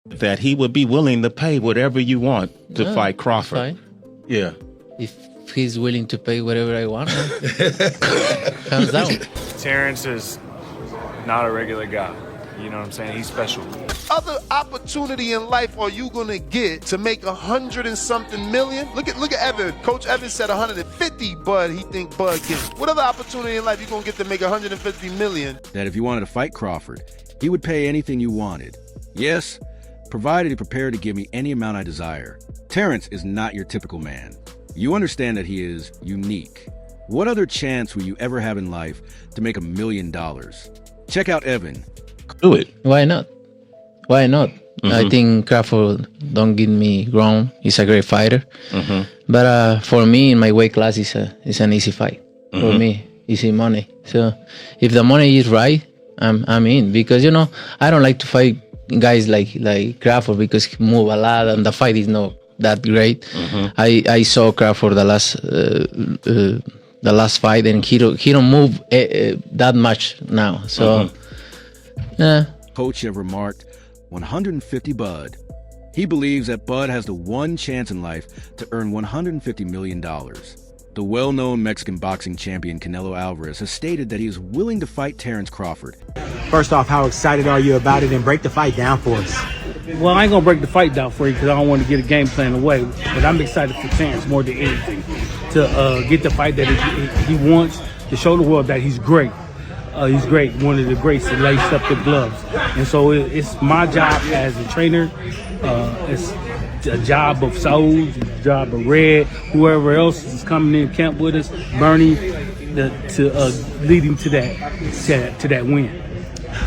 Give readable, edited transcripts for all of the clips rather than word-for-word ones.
that he would be willing to pay whatever you want to fight Crawford. Fine. Yeah. If he's willing to pay whatever I want, hands down. Terence is not a regular guy. You know what I'm saying? He's special. Other opportunity in life are you gonna get to make 100 and something million? Look at Evan. Coach Evan said 150, Bud. He think Bud gets. What other opportunity in life you gonna get to make 150 million? That if you wanted to fight Crawford, he would pay anything you wanted. Yes, provided he prepared to give me any amount I desire. Terence is not your typical man. You understand that he is unique. What other chance will you ever have in life to make $1 million? Check out Evan. Do it. Why not? Why not? I think Crawford don't get me wrong. He's a great fighter. But for me, in my weight class, it's an easy fight. For me, easy money. So if the money is right, I'm in. Because, you know, I don't like to fight guys like Crawford because he move a lot and the fight is not that great. I saw Crawford the last fight and he don't move that much now. So, yeah. Coach have remarked 150 Bud. He believes that Bud has the one chance in life to earn $150 million. The well-known Mexican boxing champion Canelo Álvarez has stated that he is willing to fight Terence Crawford. First off, how excited are you about it, and break the fight down for us? Well, I ain't gonna break the fight down for you because I don't want to get a game plan away. But I'm excited for Terence more than anything to get the fight that he wants, to show the world that he's great. He's great, one of the greats that lace up the gloves. And so it's my job as a trainer. It's a job of Saul, a job of Red, whoever else is coming in camp with us, Bernie, to lead him to that win.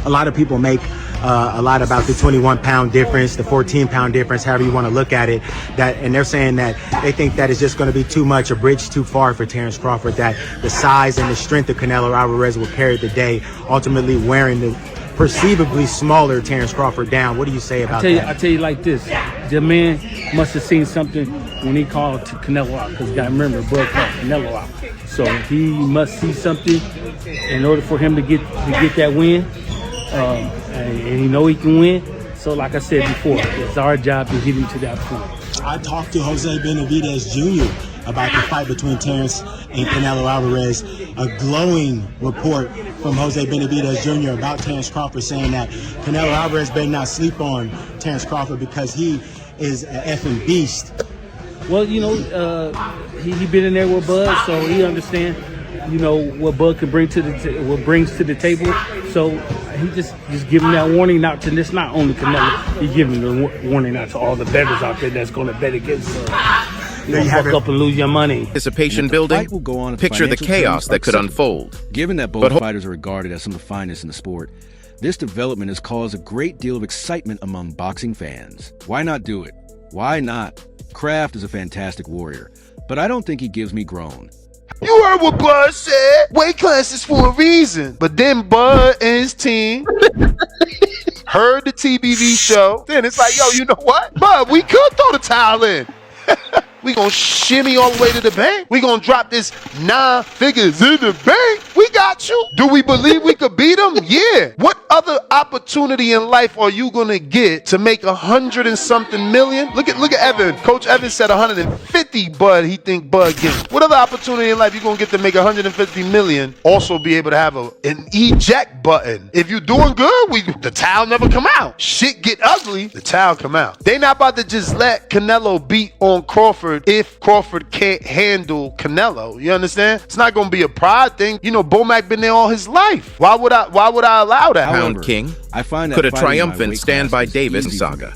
A lot of people make a lot about the 21-pound difference, the 14-pound difference, however you want to look at it. And they're saying that they think that is just going to be too much, a bridge too far for Terence Crawford, that the size and the strength of Canelo Álvarez will carry the day, ultimately wearing the perceivably smaller Terence Crawford down. What do you say about that? I tell you like this. The man must have seen something when he called Canelo out, because you got to remember, Bud called Canelo out. So he must see something in order for him to get that win. And he know he can win. So like I said before, it's our job to get him to that point. I talked to Jose Benavidez Jr. about the fight between Terence and Canelo Álvarez. A glowing report from Jose Benavidez Jr. about Terence Crawford, saying that Canelo Álvarez better not sleep on Terence Crawford because he is an effing beast. Well, you know, he been in there with Bud, so he understand, you know, what Bud can bring what brings to the table. So he just giving that warning out to this, not only Canelo, he's giving the warning out to all the bettors out there that's going to bet against Bud. You don't fuck up and lose your money. Anticipation building. Picture the chaos that could unfold. Given that both fighters are regarded as some of the finest in the sport, this development has caused a great deal of excitement among boxing fans. Why not do it? Why not? Kraft is a fantastic warrior, but I don't think he gives me grown. You heard what Bud said. Weight classes for a reason. But then Bud and his team heard the TBV show. Then it's like, yo, you know what? Bud, we could throw the towel in. We gonna shimmy all the way to the bank. We gonna drop this 9 figures in the bank. We got you. Do we believe we could beat them? Yeah. What other opportunity in life are you gonna get to make 100 and something million? Look at Evan. Coach Evan said 150, Bud. He think Bud gets. What other opportunity in life you gonna get to make 150 million? Also be able to have an eject button. If you doing good, the towel never come out. Shit get ugly, the towel come out. They not about to just let Canelo beat on Crawford if Crawford can't handle Canelo. You understand? It's not gonna be a pride thing. You know, Bomac been there all his life. Why would I allow that? Pound King could a triumphant Stand-by Davis saga.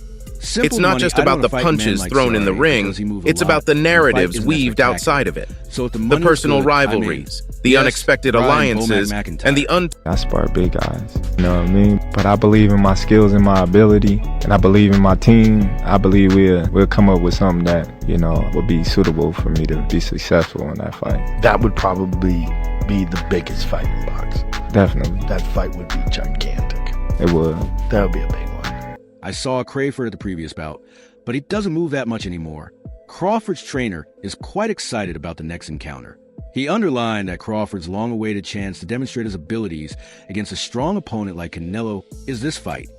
It's not just about the punches thrown in the ring, it's about the narratives weaved outside of it. The personal rivalries, the unexpected alliances, and the I spar big guys, you know what I mean? But I believe in my skills and my ability, and I believe in my team. I believe we'll come up with something that, you know, will be suitable for me to be successful in that fight. That would probably be the biggest fight in boxing. Definitely. That fight would be gigantic. It would. That would be a big one. I saw Crawford at the previous bout, but he doesn't move that much anymore. Crawford's trainer is quite excited about the next encounter. He underlined that Crawford's long-awaited chance to demonstrate his abilities against a strong opponent like Canelo is this fight.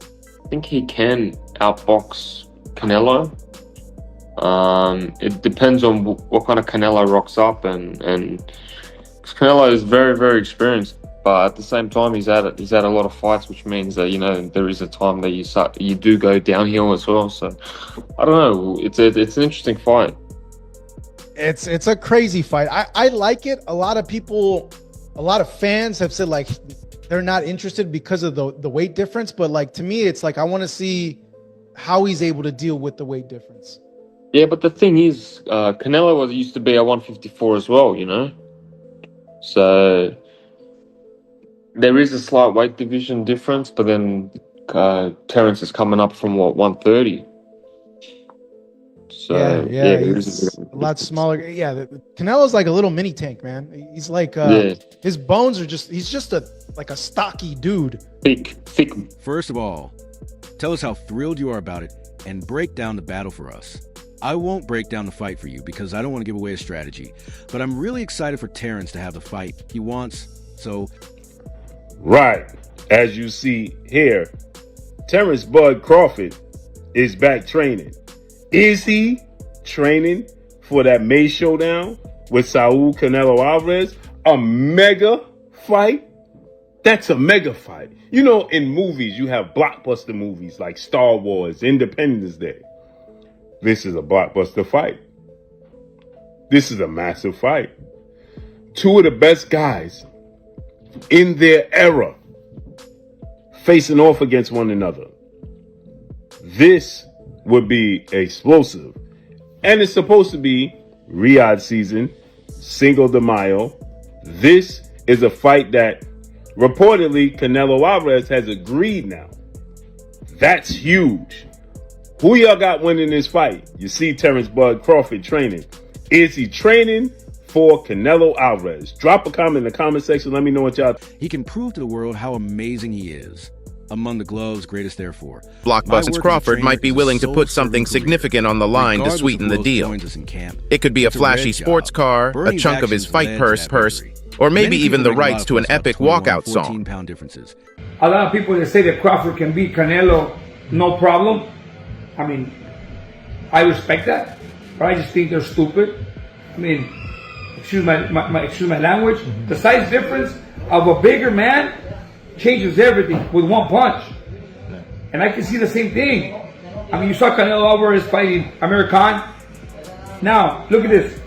I think he can outbox Canelo. It depends on what kind of Canelo rocks up, and Canelo is very, very experienced. But at the same time, he's had a lot of fights, which means that there is a time that you do go downhill as well. So I don't know. It's an interesting fight. It's a crazy fight. I like it. A lot of fans have said like they're not interested because of the weight difference. But like to me, it's like I want to see how he's able to deal with the weight difference. Yeah, but the thing is, Canelo used to be a 154 as well, So there is a slight weight division difference, but then Terence is coming up from 130. So yeah, he's a lot smaller. Yeah, Canelo's like a little mini tank, man. He's like his bones are he's just a stocky dude. Thick. First of all, tell us how thrilled you are about it and break down the battle for us. I won't break down the fight for you because I don't want to give away a strategy, but I'm really excited for Terence to have the fight he wants. So, right, as you see here, Terence Bud Crawford is back training. Is he training for that May showdown with Saul Canelo Álvarez? A mega fight? That's a mega fight. In movies, you have blockbuster movies like Star Wars, Independence Day. This is a blockbuster fight. This is a massive fight. Two of the best guys in their era facing off against one another. This would be explosive. And it's supposed to be Riyadh season, Cinco de Mayo. This is a fight that reportedly Canelo Álvarez has agreed now. That's huge. Who y'all got winning this fight? You see Terence Bud Crawford training. Is he training for Canelo Álvarez? Drop a comment in the comment section. Let me know what y'all think. He can prove to the world how amazing he is. Among the gloves, greatest therefore. Blockbuster's Crawford might be willing to put something significant on the line to sweeten the deal. It could be a flashy sports car, a chunk of his fight purse, or maybe even the rights to an epic walkout song. A lot of people that say that Crawford can beat Canelo, no problem. I mean, I respect that, but I just think they're stupid. I mean, excuse my language. The size difference of a bigger man changes everything with one punch. And I can see the same thing. I mean, you saw Canelo Álvarez fighting Amir Khan. Now, look at this.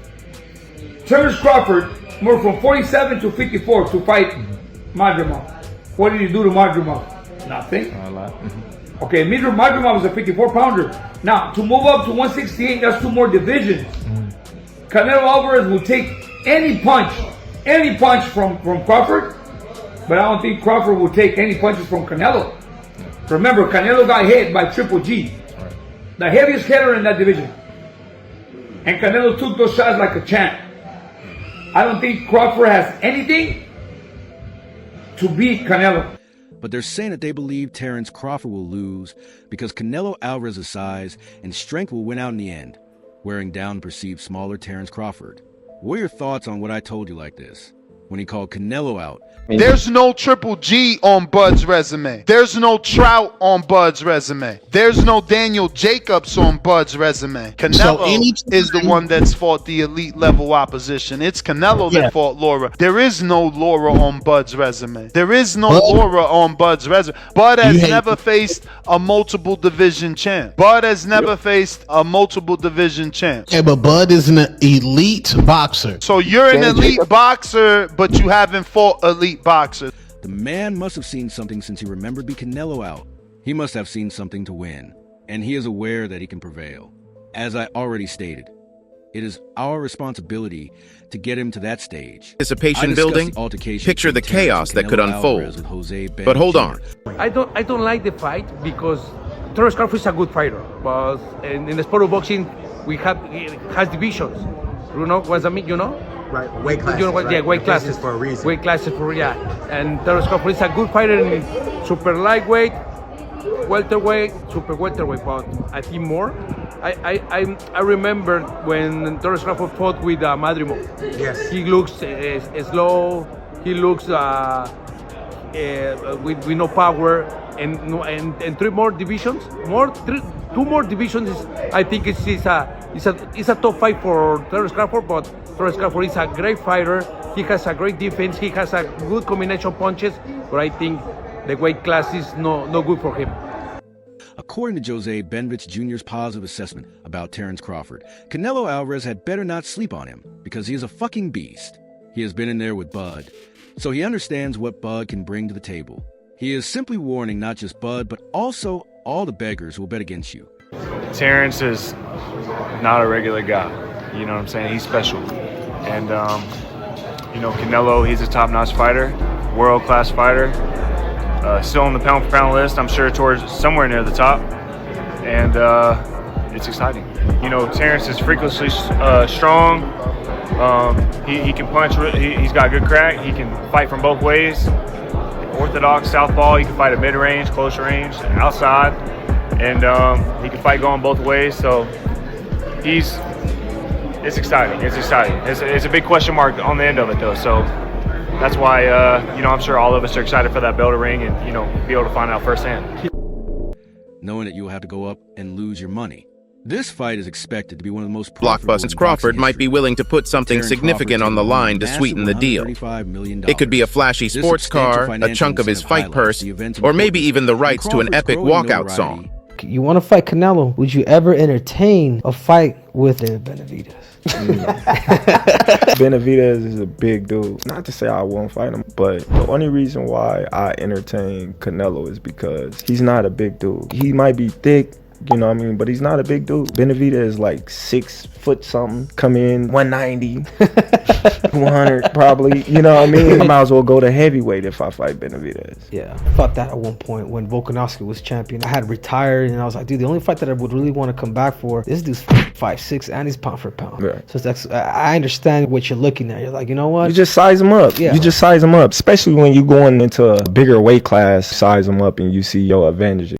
Terence Crawford moved from 47 to 54 to fight Madrimov. What did he do to Madrimov? Nothing. Okay, Madrimov was a 54-pounder. Now, to move up to 168, that's 2 more divisions. Canelo Álvarez will take any punch from Crawford, but I don't think Crawford will take any punches from Canelo. Remember, Canelo got hit by Triple G, the heaviest hitter in that division. And Canelo took those shots like a champ. I don't think Crawford has anything to beat Canelo. But they're saying that they believe Terence Crawford will lose because Canelo Álvarez's size and strength will win out in the end, wearing down the perceived smaller Terence Crawford. What are your thoughts on what I told you like this? When he called Canelo out. There's no Triple G on Bud's resume. There's no Trout on Bud's resume. There's no Daniel Jacobs on Bud's resume. Canelo is the one that's fought the elite level opposition. It's Canelo that fought Laura. There is no Laura on Bud's resume. There is no Laura on Bud's resume. Bud has never faced a multiple division champ. Bud has never faced a multiple division champ. Yeah, but Bud is an elite boxer. So you're an elite boxer, but you haven't fought elite boxers. The man must have seen something since he remembered beating Canelo out. He must have seen something to win, and he is aware that he can prevail. As I already stated, it is our responsibility to get him to that stage. Anticipation building, picture the chaos that could unfold. But hold on. I don't like the fight because Terence Crawford is a good fighter, but in the sport of boxing, it has divisions. You know what's I mean? You know. Right, weight classes. You know what? Right? Yeah, weight classes for a reason. Weight classes for and Terence Crawford is a good fighter in super lightweight, welterweight, super welterweight. But I think more. I remember when Terence Crawford fought with Madrimov. Yes. He looks slow. He looks with no power. and 3 more divisions, two more divisions. I think it's a top fight for Terence Crawford, but Terence Crawford is a great fighter. He has a great defense. He has a good combination punches, but I think the weight class is no good for him. According to Jose Benvich Jr.'s positive assessment about Terence Crawford, Canelo Álvarez had better not sleep on him because he is a fucking beast. He has been in there with Bud, so he understands what Bud can bring to the table. He is simply warning not just Bud, but also all the beggars who will bet against you. Terence is not a regular guy. You know what I'm saying? He's special. And, Canelo, he's a top-notch fighter, world-class fighter. Still on the pound-for-pound list, I'm sure towards somewhere near the top. And it's exciting. Terence is freakishly strong. He can punch. He's got good crack. He can fight from both ways. Orthodox, southpaw. He can fight at mid-range, close range, outside. And he can fight going both ways. So it's exciting. It's exciting. It's a big question mark on the end of it, though. So that's why, I'm sure all of us are excited for that bell to ring and, be able to find out firsthand. Knowing that you will have to go up and lose your money. This fight is expected to be one of the most Blockbusters. Crawford might be willing to put something significant on the line to sweeten the deal. It could be a flashy sports car, a chunk of his fight purse, or maybe even the rights to an epic walkout song. You want to fight Canelo? Would you ever entertain a fight with Benavidez? Benavidez is a big dude. Not to say I won't fight him, but the only reason why I entertain Canelo is because he's not a big dude. He might be thick, but he's not a big dude. Benavidez is like 6 foot something, come in 190, 100 probably, I might as well go to heavyweight if I fight Benavidez. Yeah, I thought that at one point when Volkanovski was champion. I had retired and I was like, dude, the only fight that I would really want to come back for, this dude's 5'6" and he's pound for pound. Right. So I understand what you're looking at. You're like, you know what? You just size him up. Yeah. You just size him up, especially when you're going into a bigger weight class, size him up and you see your advantages.